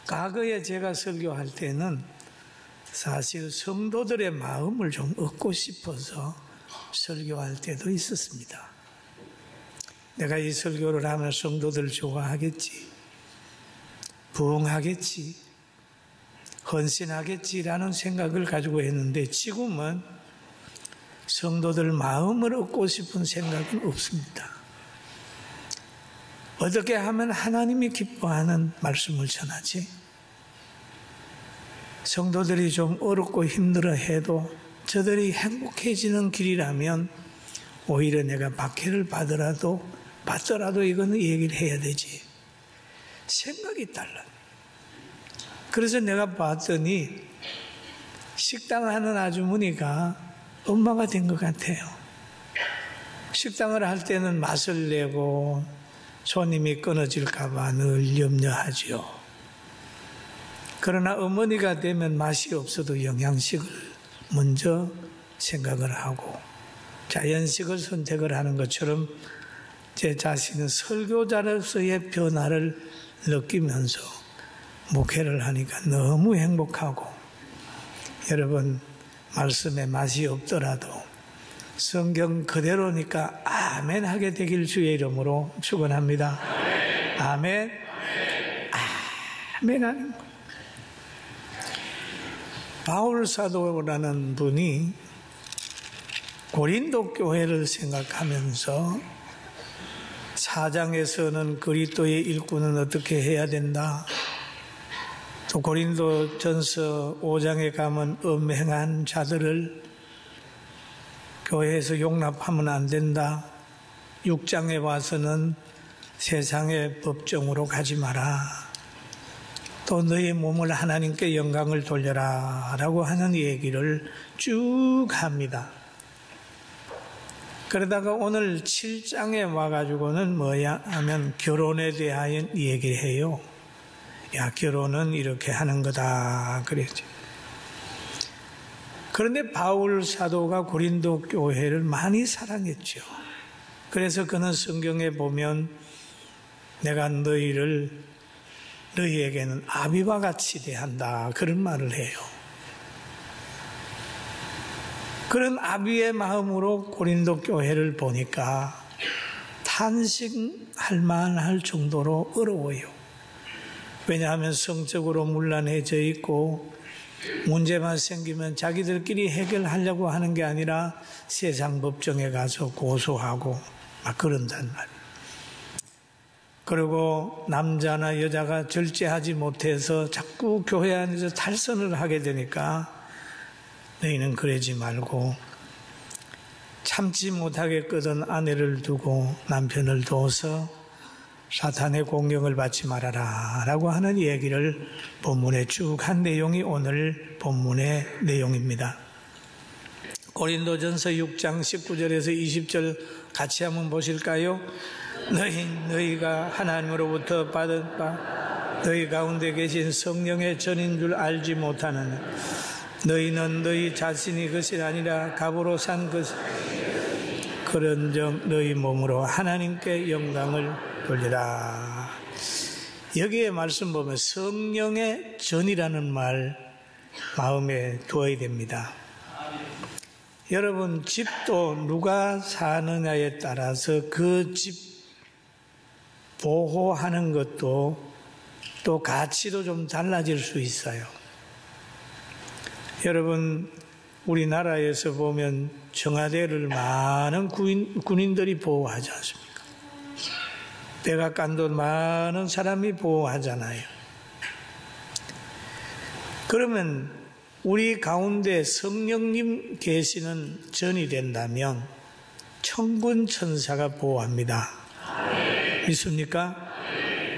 과거에 제가 설교할 때는 사실 성도들의 마음을 좀 얻고 싶어서 설교할 때도 있었습니다. 내가 이 설교를 하면 성도들 좋아하겠지, 부응하겠지, 헌신하겠지라는 생각을 가지고 했는데 지금은 성도들 마음을 얻고 싶은 생각은 없습니다. 어떻게 하면 하나님이 기뻐하는 말씀을 전하지? 성도들이 좀 어렵고 힘들어해도 저들이 행복해지는 길이라면 오히려 내가 박해를 받더라도 이거는 얘기를 해야 되지. 생각이 달라. 그래서 내가 봤더니 식당 하는 아주머니가 엄마가 된 것 같아요. 식당을 할 때는 맛을 내고 손님이 끊어질까 봐 늘 염려하죠. 그러나 어머니가 되면 맛이 없어도 영양식을 먼저 생각을 하고 자연식을 선택을 하는 것처럼 제 자신은 설교자로서의 변화를 느끼면서 목회를 하니까 너무 행복하고, 여러분 말씀에 맛이 없더라도 성경 그대로니까 아멘 하게 되길 주의 이름으로 축원합니다. 아멘. 아멘. 바울 사도라는 분이 고린도 교회를 생각하면서 4장에서는 그리스도의 일꾼은 어떻게 해야 된다, 또 고린도전서 5장에 가면 음행한 자들을 교회에서 용납하면 안 된다, 6장에 와서는 세상의 법정으로 가지 마라, 또 너의 몸을 하나님께 영광을 돌려라 라고 하는 얘기를 쭉 합니다. 그러다가 오늘 7장에 와가지고는 뭐야 하면 결혼에 대하여 얘기를 해요. 야, 결혼은 이렇게 하는 거다 그랬죠. 그런데 바울 사도가 고린도 교회를 많이 사랑했죠. 그래서 그는 성경에 보면 내가 너희에게는 아비와 같이 대한다 그런 말을 해요. 그런 아비의 마음으로 고린도 교회를 보니까 탄식할 만할 정도로 어려워요. 왜냐하면 성적으로 문란해져 있고 문제만 생기면 자기들끼리 해결하려고 하는 게 아니라 세상 법정에 가서 고소하고 막 그런단 말이에요. 그리고 남자나 여자가 절제하지 못해서 자꾸 교회 안에서 탈선을 하게 되니까 너희는 그러지 말고 참지 못하겠거든 아내를 두고 남편을 둬서 사탄의 공경을 받지 말아라 라고 하는 얘기를 본문에 쭉 한 내용이 오늘 본문의 내용입니다. 고린도전서 6장 19절에서 20절 같이 한번 보실까요? 너희가 하나님으로부터 받은 바 너희 가운데 계신 성령의 전인 줄 알지 못하느냐. 너희는 너희 자신이 것이 아니라 값으로 산 것, 그런즉 너희 몸으로 하나님께 영광을 돌리라. 여기에 말씀 보면 성령의 전이라는 말 마음에 두어야 됩니다. 여러분, 집도 누가 사느냐에 따라서 그 집 보호하는 것도 또 가치도 좀 달라질 수 있어요. 여러분, 우리나라에서 보면 청와대를 많은 군인들이 보호하지 않습니까? 백악관도 많은 사람이 보호하잖아요. 그러면 우리 가운데 성령님 계시는 전이 된다면 천군 천사가 보호합니다. 믿습니까?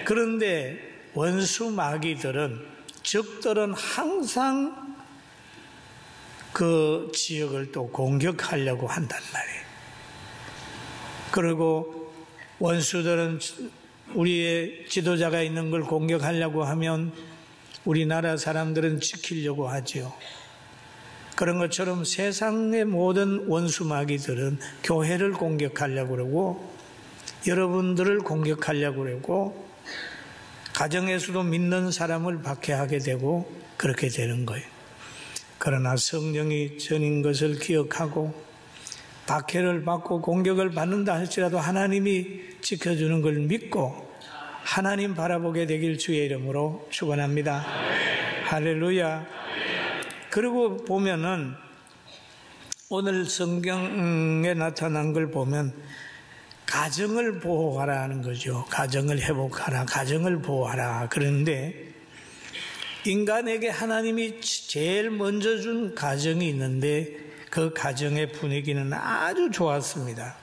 그런데 원수 마귀들은, 적들은 항상 그 지역을 또 공격하려고 한단 말이에요. 그리고 원수들은 우리의 지도자가 있는 걸 공격하려고 하면 우리나라 사람들은 지키려고 하죠. 그런 것처럼 세상의 모든 원수 마귀들은 교회를 공격하려고 그러고 여러분들을 공격하려고 그러고 가정에서도 믿는 사람을 박해하게 되고 그렇게 되는 거예요. 그러나 성령이 전인 것을 기억하고 박해를 받고 공격을 받는다 할지라도 하나님이 지켜주는 걸 믿고 하나님 바라보게 되길 주의 이름으로 축원합니다. 할렐루야. 그리고 보면은 오늘 성경에 나타난 걸 보면 가정을 보호하라 하는 거죠. 가정을 회복하라, 가정을 보호하라. 그런데 인간에게 하나님이 제일 먼저 준 가정이 있는데 그 가정의 분위기는 아주 좋았습니다.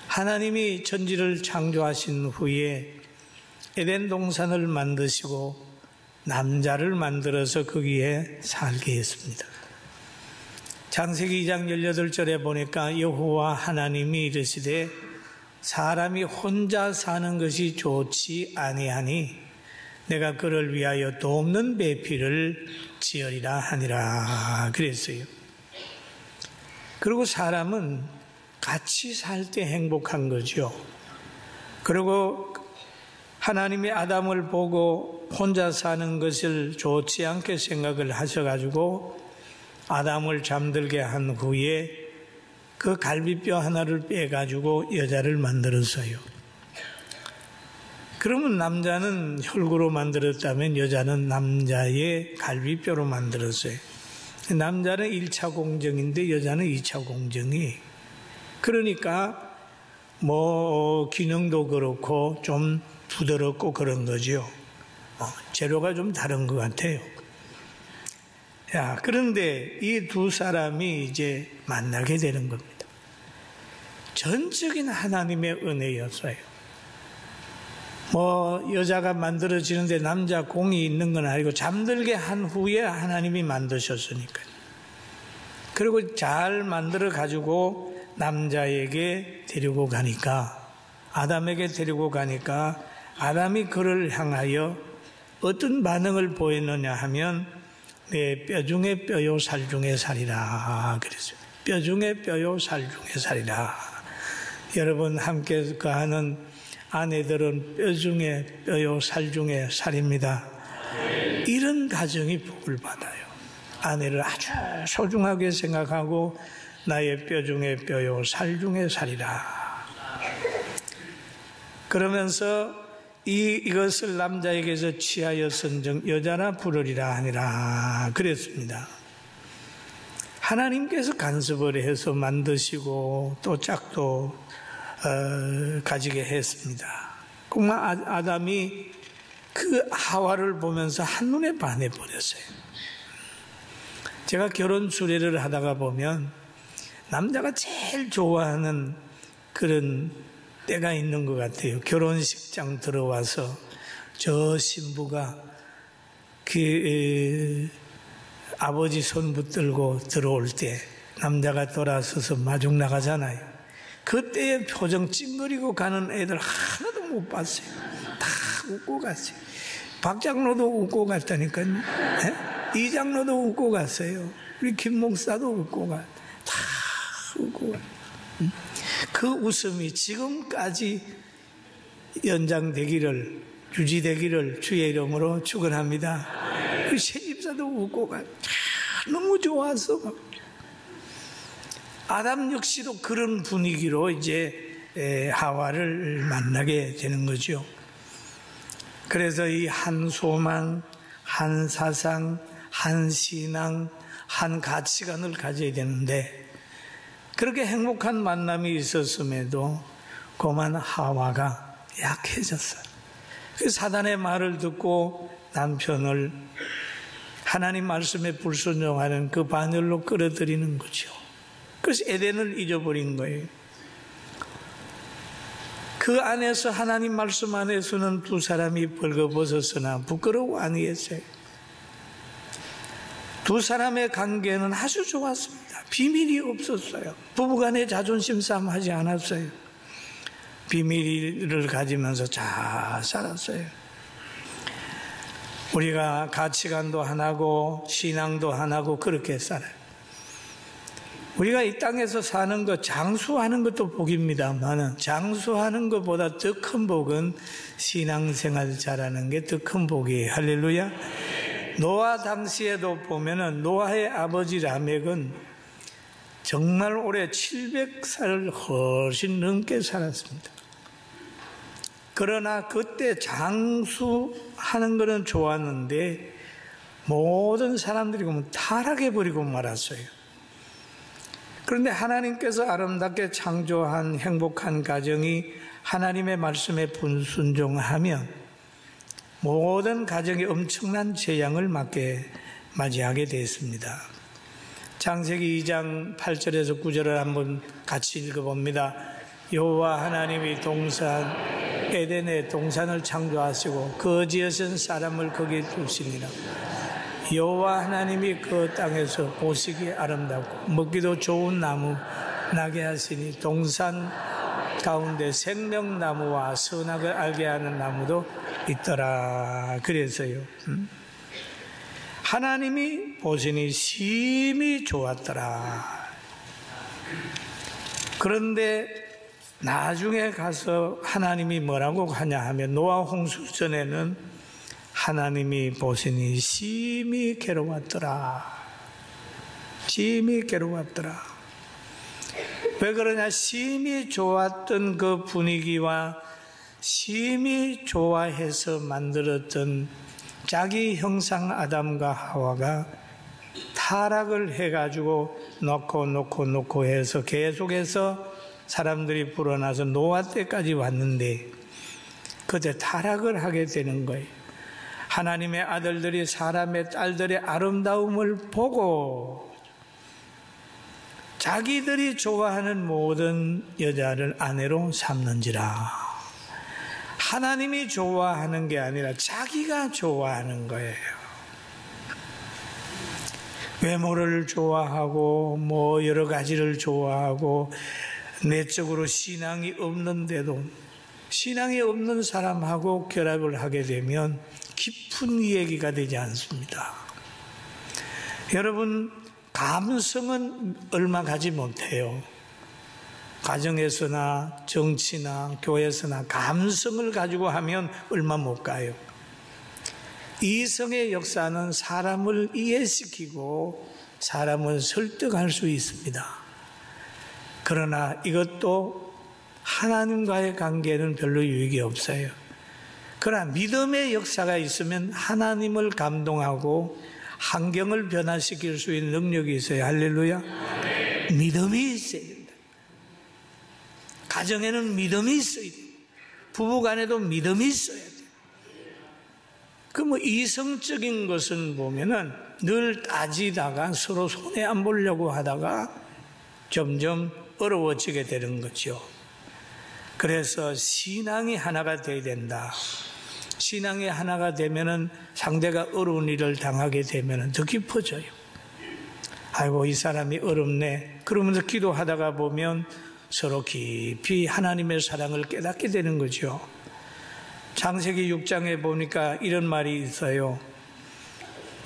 하나님이 천지를 창조하신 후에 에덴 동산을 만드시고 남자를 만들어서 거기에 살게 했습니다. 창세기 2장 18절에 보니까 여호와 하나님이 이르시되 사람이 혼자 사는 것이 좋지 아니하니 내가 그를 위하여 돕는 배필을 지으리라 하니라 그랬어요. 그리고 사람은 같이 살 때 행복한 거죠. 그리고 하나님이 아담을 보고 혼자 사는 것을 좋지 않게 생각을 하셔가지고 아담을 잠들게 한 후에 그 갈비뼈 하나를 빼가지고 여자를 만들었어요. 그러면 남자는 혈구로 만들었다면 여자는 남자의 갈비뼈로 만들었어요. 남자는 1차 공정인데 여자는 2차 공정이. 그러니까 기능도 그렇고 좀 부드럽고 그런 거죠. 재료가 좀 다른 것 같아요. 그런데 이 두 사람이 이제 만나게 되는 겁니다. 전적인 하나님의 은혜였어요. 여자가 만들어지는데 남자 공이 있는 건 아니고 잠들게 한 후에 하나님이 만드셨으니까요. 그리고 잘 만들어 가지고 남자에게 데리고 가니까, 아담에게 데리고 가니까 아담이 그를 향하여 어떤 반응을 보였느냐 하면 내 뼈 중에 뼈요 살 중에 살이라 그랬어요. 뼈 중에 뼈요 살 중에 살이라. 여러분 함께 거하는 아내들은 뼈 중에 뼈요 살 중에 살입니다. 이런 가정이 복을 받아요. 아내를 아주 소중하게 생각하고 나의 뼈 중에 뼈요 살 중에 살이라. 그러면서 이것을 남자에게서 취하여 선정 여자나 부르리라 하니라 그랬습니다. 하나님께서 간섭을 해서 만드시고 또 짝도 가지게 했습니다. 정말 아담이 그 하와를 보면서 한눈에 반해버렸어요. 제가 결혼 수례를 하다가 보면 남자가 제일 좋아하는 그런 때가 있는 것 같아요. 결혼식장 들어와서 저 신부가 아버지 손 붙들고 들어올 때 남자가 돌아서서 마중 나가잖아요. 그때의 표정 찡그리고 가는 애들 하나도 못 봤어요. 다 웃고 갔어요. 박 장로도 웃고 갔다니까요. 네? 이 장로도 웃고 갔어요. 우리 김 목사도 웃고 다 웃고 갔어요. 그 웃음이 지금까지 연장되기를, 유지되기를 주의 이름으로 축원합니다. 그 새집사도 웃고 가. 너무 좋아서. 아담 역시도 그런 분위기로 이제 하와를 만나게 되는 거죠. 그래서 이 한 소망, 한 사상, 한 신앙, 한 가치관을 가져야 되는데 그렇게 행복한 만남이 있었음에도 고만 하와가 약해졌어요. 그 사단의 말을 듣고 남편을 하나님 말씀에 불순종하는 그 반열로 끌어들이는 거죠. 그래서 에덴을 잊어버린 거예요. 그 안에서 하나님 말씀 안에서는 두 사람이 벌거벗었으나 부끄러워 아니했어요. 두 사람의 관계는 아주 좋았습니다. 비밀이 없었어요. 부부간에 자존심 싸움 하지 않았어요. 비밀을 가지면서 잘 살았어요. 우리가 가치관도 하나고 신앙도 하나고 그렇게 살아요. 우리가 이 땅에서 사는 것, 장수하는 것도 복입니다만 장수하는 것보다 더 큰 복은 신앙생활 잘하는 게 더 큰 복이에요. 할렐루야. 노아 당시에도 보면은 노아의 아버지 라멕은 정말 오래 700살을 훨씬 넘게 살았습니다. 그러나 그때 장수하는 것은 좋았는데 모든 사람들이 보면 타락해버리고 말았어요. 그런데 하나님께서 아름답게 창조한 행복한 가정이 하나님의 말씀에 분순종하면 모든 가정이 엄청난 재앙을 맞이하게 되었습니다. 창세기 2장 8절에서 9절을 한번 같이 읽어봅니다. 여호와 하나님이 동산 에덴의 동산을 창조하시고 그 지으신 사람을 거기에 두시니라. 여호와 하나님이 그 땅에서 보시기에 아름답고 먹기도 좋은 나무 나게 하시니 동산 가운데 생명나무와 선악을 알게 하는 나무도 있더라. 그래서요, 하나님이 보시니 심히 좋았더라. 그런데 나중에 가서 하나님이 뭐라고 하냐 하면 노아 홍수 전에는 하나님이 보시니 심히 괴로웠더라. 심히 괴로웠더라. 왜 그러냐? 심히 좋았던 그 분위기와 심히 좋아해서 만들었던 자기 형상 아담과 하와가 타락을 해가지고 놓고 해서 계속해서 사람들이 불어나서 노아 때까지 왔는데 그때 타락을 하게 되는 거예요. 하나님의 아들들이 사람의 딸들의 아름다움을 보고 자기들이 좋아하는 모든 여자를 아내로 삼는지라. 하나님이 좋아하는 게 아니라 자기가 좋아하는 거예요. 외모를 좋아하고 뭐 여러 가지를 좋아하고 내적으로 신앙이 없는데도 신앙이 없는 사람하고 결합을 하게 되면 깊은 얘기가 되지 않습니다. 여러분, 감성은 얼마 가지 못해요. 가정에서나 정치나 교회에서나 감성을 가지고 하면 얼마 못 가요. 이성의 역사는 사람을 이해시키고 사람을 설득할 수 있습니다. 그러나 이것도 하나님과의 관계는 별로 유익이 없어요. 그러나 믿음의 역사가 있으면 하나님을 감동하고 환경을 변화시킬 수 있는 능력이 있어요. 할렐루야. 믿음이 있어야 된다. 가정에는 믿음이 있어야 돼. 부부간에도 믿음이 있어야 돼. 그 뭐 이성적인 것은 보면은 늘 따지다가 서로 손해 안 보려고 하다가 점점 어려워지게 되는 거죠. 그래서 신앙이 하나가 돼야 된다. 신앙이 하나가 되면은 상대가 어려운 일을 당하게 되면은 더 깊어져요. 아이고, 이 사람이 어렵네. 그러면서 기도하다가 보면 서로 깊이 하나님의 사랑을 깨닫게 되는 거죠. 창세기 6장에 보니까 이런 말이 있어요.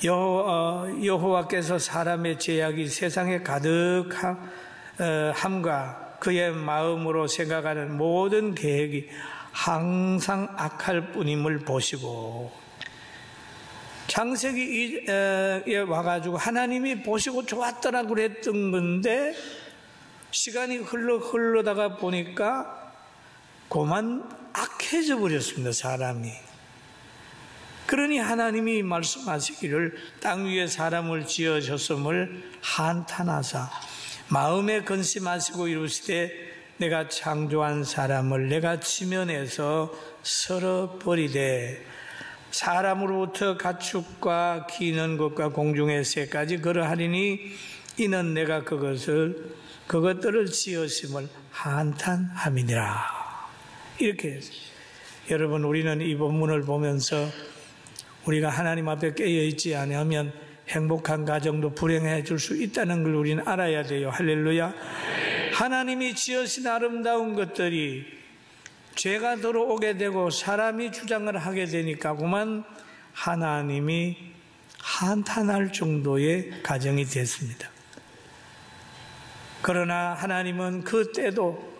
여호와께서 사람의 죄악이 세상에 가득함과 그의 마음으로 생각하는 모든 계획이 항상 악할 뿐임을 보시고, 창세기에 와가지고 하나님이 보시고 좋았더라 그랬던 건데 시간이 흘러다가 보니까 그만 악해져 버렸습니다, 사람이. 그러니 하나님이 말씀하시기를 땅 위에 사람을 지으셨음을 한탄하사 마음에 근심하시고 이루시되 내가 창조한 사람을 내가 지면에서 썰어버리되 사람으로부터 가축과 기는 것과 공중의 새까지 그러하리니 이는 내가 그것들을 지으심을 한탄함이니라. 이렇게 해서 여러분, 우리는 이 본문을 보면서 우리가 하나님 앞에 깨어있지 않으면 행복한 가정도 불행해 줄 수 있다는 걸 우리는 알아야 돼요. 할렐루야. 하나님이 지으신 아름다운 것들이 죄가 들어오게 되고 사람이 주장을 하게 되니까 그만 하나님이 한탄할 정도의 가정이 됐습니다. 그러나 하나님은 그때도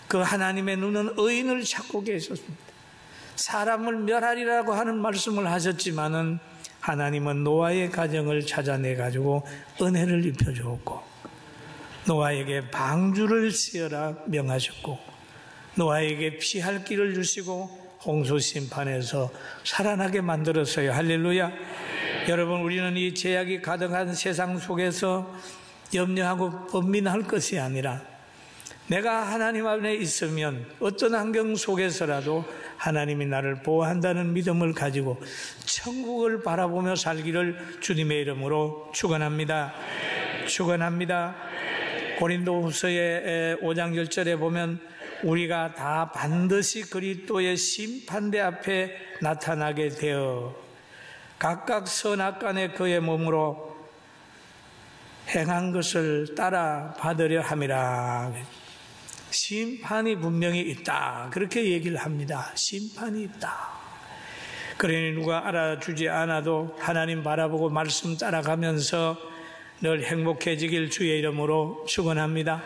그 하나님의 눈은 의인을 찾고 계셨습니다. 사람을 멸하리라고 하는 말씀을 하셨지만은 하나님은 노아의 가정을 찾아내가지고 은혜를 입혀주었고, 노아에게 방주를 지어라 명하셨고, 노아에게 피할 길을 주시고 홍수 심판에서 살아나게 만들었어요. 할렐루야. 여러분, 우리는 이 죄악이 가득한 세상 속에서 염려하고 번민할 것이 아니라 내가 하나님 안에 있으면 어떤 환경 속에서라도 하나님이 나를 보호한다는 믿음을 가지고 천국을 바라보며 살기를 주님의 이름으로 축원합니다. 축원합니다. 고린도후서의 5장 10절에 보면 우리가 다 반드시 그리스도의 심판대 앞에 나타나게 되어 각각 선악간에 그의 몸으로 행한 것을 따라 받으려 함이라. 심판이 분명히 있다, 그렇게 얘기를 합니다. 심판이 있다. 그러니 누가 알아주지 않아도 하나님 바라보고 말씀 따라가면서 늘 행복해지길 주의 이름으로 축원합니다.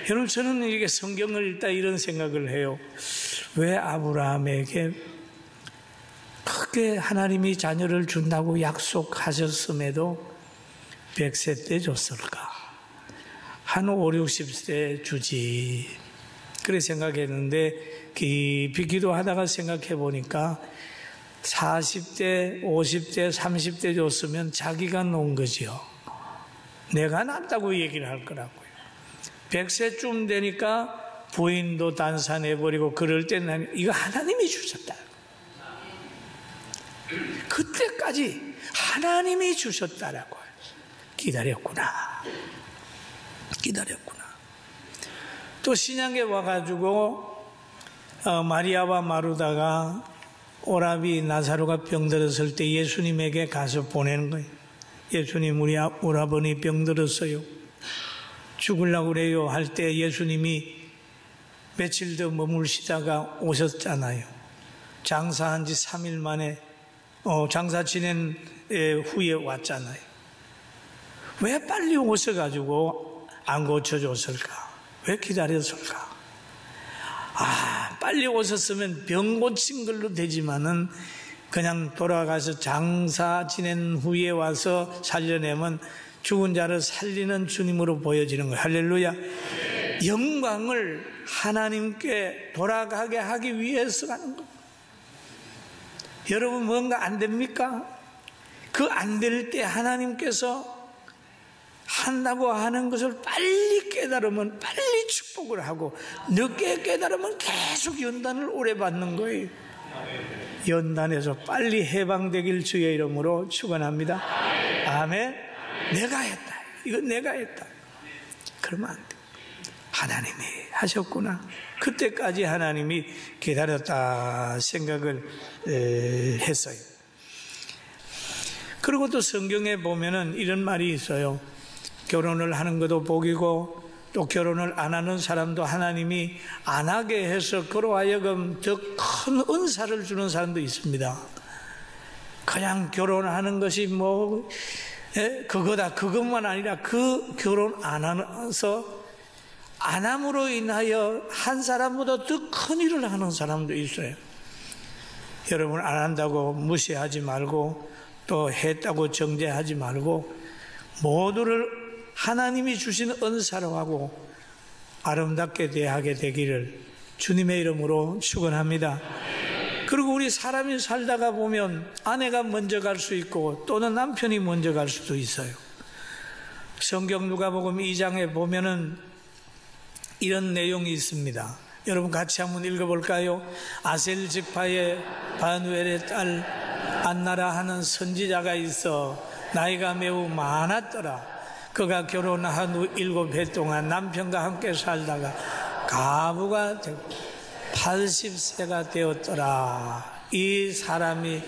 여러분, 저는 이게 성경을 읽다 이런 생각을 해요. 왜 아브라함에게 크게 하나님이 자녀를 준다고 약속하셨음에도 100세 때 줬을까? 한 5, 60세 주지. 그래 생각했는데 깊이 기도하다가 생각해 보니까 40대, 50대, 30대 줬으면 자기가 놓은 거지요. 내가 낫다고 얘기를 할 거라고요. 100세쯤 되니까 부인도 단산해버리고 그럴 때는 이거 하나님이 주셨다. 그때까지 하나님이 주셨다라고 기다렸구나. 또 신약에 와가지고 마리아와 마르다가 오라비 나사로가 병들었을 때 예수님에게 가서 보내는 거예요. 예수님, 우리 오라버니 병들었어요. 죽으려고 그래요 할 때 예수님이 며칠 더 머물시다가 오셨잖아요. 장사한 지 3일 만에 장사 지낸 후에 왔잖아요. 왜 빨리 오셔가지고 안 고쳐줬을까? 왜 기다렸을까? 빨리 오셨으면 병 고친 걸로 되지만은 그냥 돌아가서 장사 지낸 후에 와서 살려내면 죽은 자를 살리는 주님으로 보여지는 거예요. 할렐루야. 영광을 하나님께 돌아가게 하기 위해서 가는 거예요. 여러분, 뭔가 안 됩니까? 그 안 될 때 하나님께서 한다고 하는 것을 빨리 깨달으면 빨리 축복을 하고, 늦게 깨달으면 계속 연단을 오래 받는 거예요. 연단에서 빨리 해방되길 주의 이름으로 축원합니다. 아멘. 내가 했다. 이건 내가 했다. 그러면 안 돼. 하나님이 하셨구나. 그때까지 하나님이 기다렸다 생각을 했어요. 그리고 또 성경에 보면은 이런 말이 있어요. 결혼을 하는 것도 복이고 또 결혼을 안 하는 사람도 하나님이 안 하게 해서 그로 하여금 더 큰 은사를 주는 사람도 있습니다. 그냥 결혼하는 것이 그거다, 그것만 아니라 그 결혼 안 하면서 안 함으로 인하여 한 사람보다 더 큰 일을 하는 사람도 있어요. 여러분, 안 한다고 무시하지 말고 또 했다고 정죄하지 말고 모두를 하나님이 주신 은사로 하고 아름답게 대하게 되기를 주님의 이름으로 축원합니다. 그리고 우리 사람이 살다가 보면 아내가 먼저 갈 수 있고 또는 남편이 먼저 갈 수도 있어요. 성경 누가복음 2장에 보면은 이런 내용이 있습니다. 여러분 같이 한번 읽어볼까요? 아셀 지파의 바누엘의 딸 안나라 하는 선지자가 있어 나이가 매우 많았더라. 그가 결혼한 후 7해 동안 남편과 함께 살다가 가부가 되고 80세가 되었더라. 이 사람이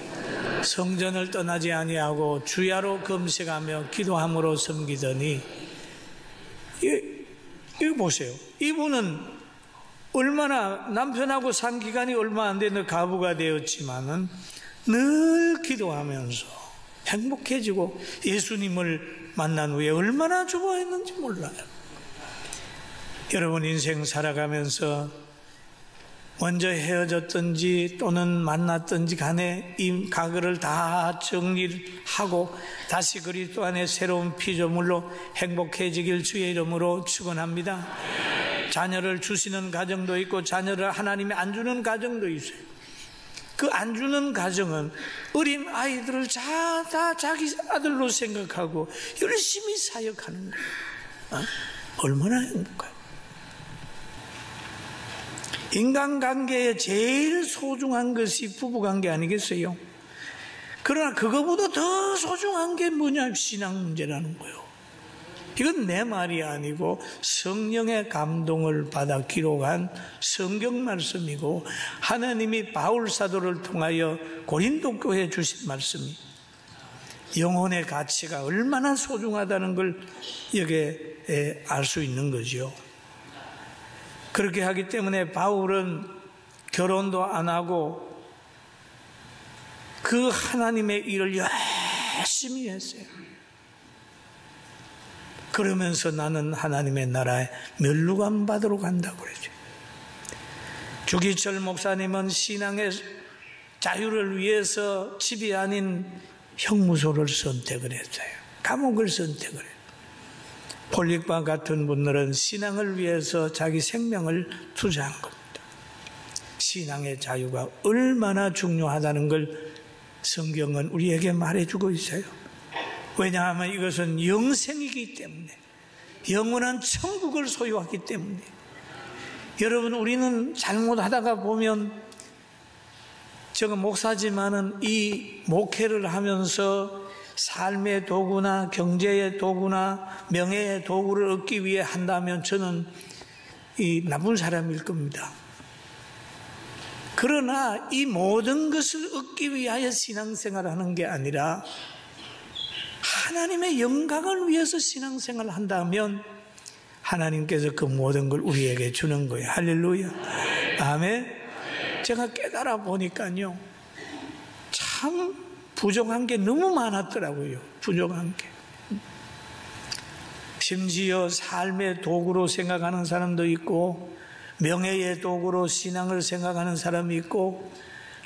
성전을 떠나지 아니하고 주야로 금식하며 기도함으로 섬기더니, 이거 보세요. 이분은 얼마나 남편하고 산 기간이 얼마 안 되는 가부가 되었지만은 늘 기도하면서 행복해지고 예수님을 만난 후에 얼마나 좋아했는지 몰라요. 여러분 인생 살아가면서 먼저 헤어졌든지 또는 만났든지 간에 이 과거를 다 정리하고 다시 그리스도 안에 새로운 피조물로 행복해지길 주의 이름으로 축원합니다. 자녀를 주시는 가정도 있고 자녀를 하나님이 안 주는 가정도 있어요. 그 안 주는 가정은 어린 아이들을 다 자기 아들로 생각하고 열심히 사역하는 거예요. 얼마나 행복해요. 인간관계에 제일 소중한 것이 부부관계 아니겠어요? 그러나 그거보다 더 소중한 게 뭐냐? 신앙 문제라는 거예요. 이건 내 말이 아니고 성령의 감동을 받아 기록한 성경 말씀이고 하나님이 바울 사도를 통하여 고린도 교회에 주신 말씀이 영혼의 가치가 얼마나 소중하다는 걸 여기에 알 수 있는 거죠. 그렇게 하기 때문에 바울은 결혼도 안 하고 그 하나님의 일을 열심히 했어요. 그러면서 나는 하나님의 나라에 멸루관 받으러 간다고 그러죠. 주기철 목사님은 신앙의 자유를 위해서 집이 아닌 형무소를 선택을 했어요. 감옥을 선택을 했어요. 폴릭과 같은 분들은 신앙을 위해서 자기 생명을 투자한 겁니다. 신앙의 자유가 얼마나 중요하다는 걸 성경은 우리에게 말해주고 있어요. 왜냐하면 이것은 영생이기 때문에, 영원한 천국을 소유하기 때문에. 여러분, 우리는 잘못하다가 보면, 제가 목사지만은 이 목회를 하면서 삶의 도구나 경제의 도구나 명예의 도구를 얻기 위해 한다면 저는 이 나쁜 사람일 겁니다. 그러나 이 모든 것을 얻기 위하여 신앙생활을 하는 게 아니라 하나님의 영광을 위해서 신앙생활을 한다면 하나님께서 그 모든 걸 우리에게 주는 거예요. 할렐루야. 아멘. 제가 깨달아 보니까요, 참 부족한 게 너무 많았더라고요. 부족한 게. 심지어 삶의 도구로 생각하는 사람도 있고 명예의 도구로 신앙을 생각하는 사람이 있고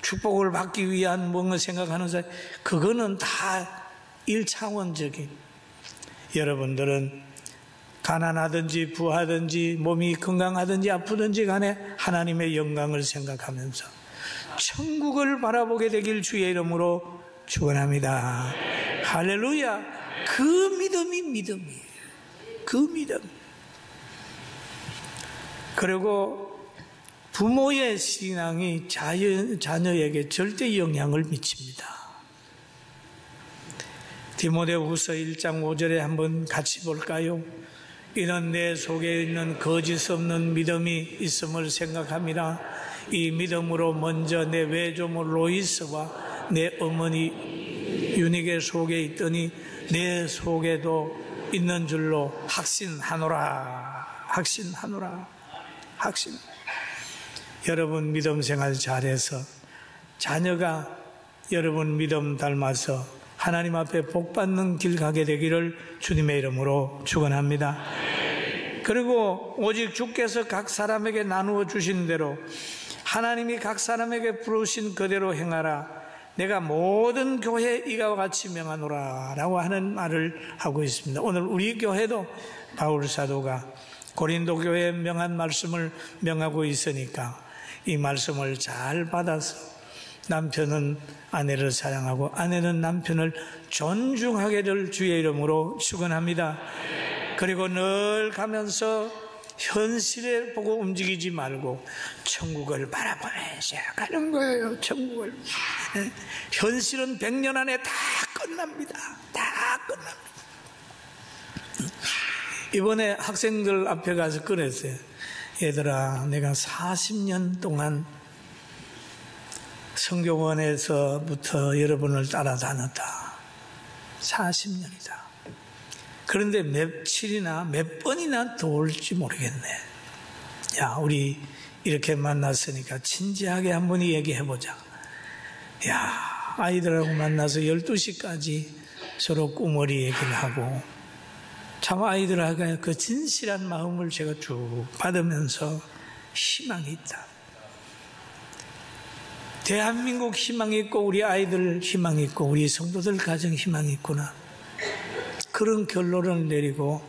축복을 받기 위한 뭔가 생각하는 사람, 그거는 다 1차원적인. 여러분들은 가난하든지 부하든지 몸이 건강하든지 아프든지 간에 하나님의 영광을 생각하면서 천국을 바라보게 되길 주의 이름으로 축원합니다. 할렐루야. 그 믿음이 믿음이에요. 그 믿음. 그리고 부모의 신앙이 자녀에게 절대 영향을 미칩니다. 디모데후서 1장 5절에 한번 같이 볼까요? 이는 내 속에 있는 거짓 없는 믿음이 있음을 생각함이라. 이 믿음으로 먼저 내 외조모 로이스와 내 어머니 유니게 속에 있더니 내 속에도 있는 줄로 확신하노라. 확신하노라. 확신. 여러분 믿음 생활 잘해서 자녀가 여러분 믿음 닮아서 하나님 앞에 복 받는 길 가게 되기를 주님의 이름으로 축원합니다. 그리고 오직 주께서 각 사람에게 나누어 주신 대로 하나님이 각 사람에게 부르신 그대로 행하라. 내가 모든 교회에 이와 같이 명하노라 라고 하는 말을 하고 있습니다. 오늘 우리 교회도 바울 사도가 고린도 교회에 명한 말씀을 명하고 있으니까 이 말씀을 잘 받아서 남편은 아내를 사랑하고 아내는 남편을 존중하게 될 주의 이름으로 축원합니다. 그리고 늘 가면서 현실을 보고 움직이지 말고 천국을 바라보면서 가는 거예요. 천국을. 현실은 100년 안에 다 끝납니다. 다 끝납니다. 이번에 학생들 앞에 가서 그랬어요. 얘들아, 내가 40년 동안 성교원에서부터 여러분을 따라다녔다. 40년이다. 그런데 며칠이나 몇 번이나 더 올지 모르겠네. 야, 우리 이렇게 만났으니까 진지하게 한번 얘기해보자. 야, 아이들하고 만나서 12시까지 서로 꾸머리 얘기를 하고 참 아이들에게 그 진실한 마음을 제가 쭉 받으면서 희망이 있다. 대한민국 희망이 있고 우리 아이들 희망이 있고 우리 성도들 가정 희망이 있구나. 그런 결론을 내리고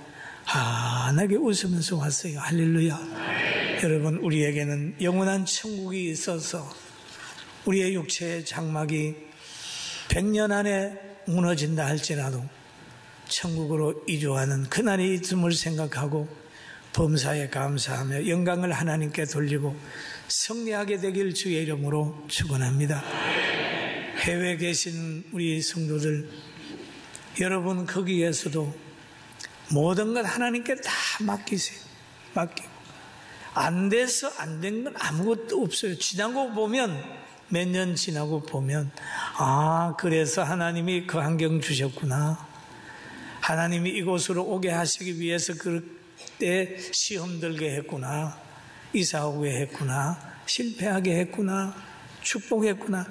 환하게 웃으면서 왔어요. 할렐루야. 여러분, 우리에게는 영원한 천국이 있어서 우리의 육체의 장막이 100년 안에 무너진다 할지라도 천국으로 이주하는 그날이 있음을 생각하고 범사에 감사하며 영광을 하나님께 돌리고 승리하게 되길 주의 이름으로 축원합니다. 해외에 계신 우리 성도들, 여러분 거기에서도 모든 것 하나님께 다 맡기세요. 맡기고 안 돼서 안 된 건 아무것도 없어요. 지나고 보면, 몇 년 지나고 보면, 아, 그래서 하나님이 그 환경 주셨구나. 하나님이 이곳으로 오게 하시기 위해서 그때 시험 들게 했구나. 이사 오게 했구나. 실패하게 했구나. 축복했구나.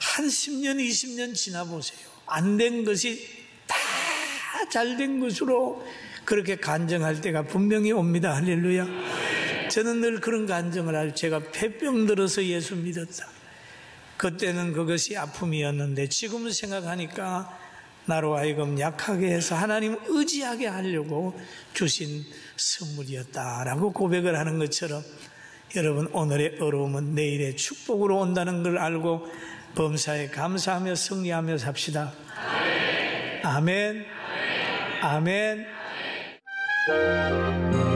한 10년, 20년 지나보세요. 안 된 것이 다 잘 된 것으로 그렇게 간증할 때가 분명히 옵니다. 할렐루야. 저는 늘 그런 간증을 할, 제가 폐병 들어서 예수 믿었다. 그때는 그것이 아픔이었는데 지금은 생각하니까 나로 하여금 약하게 해서 하나님 의지하게 하려고 주신 선물이었다라고 고백을 하는 것처럼, 여러분 오늘의 어려움은 내일의 축복으로 온다는 걸 알고 범사에 감사하며 승리하며 삽시다. 아멘. 아멘. 아멘.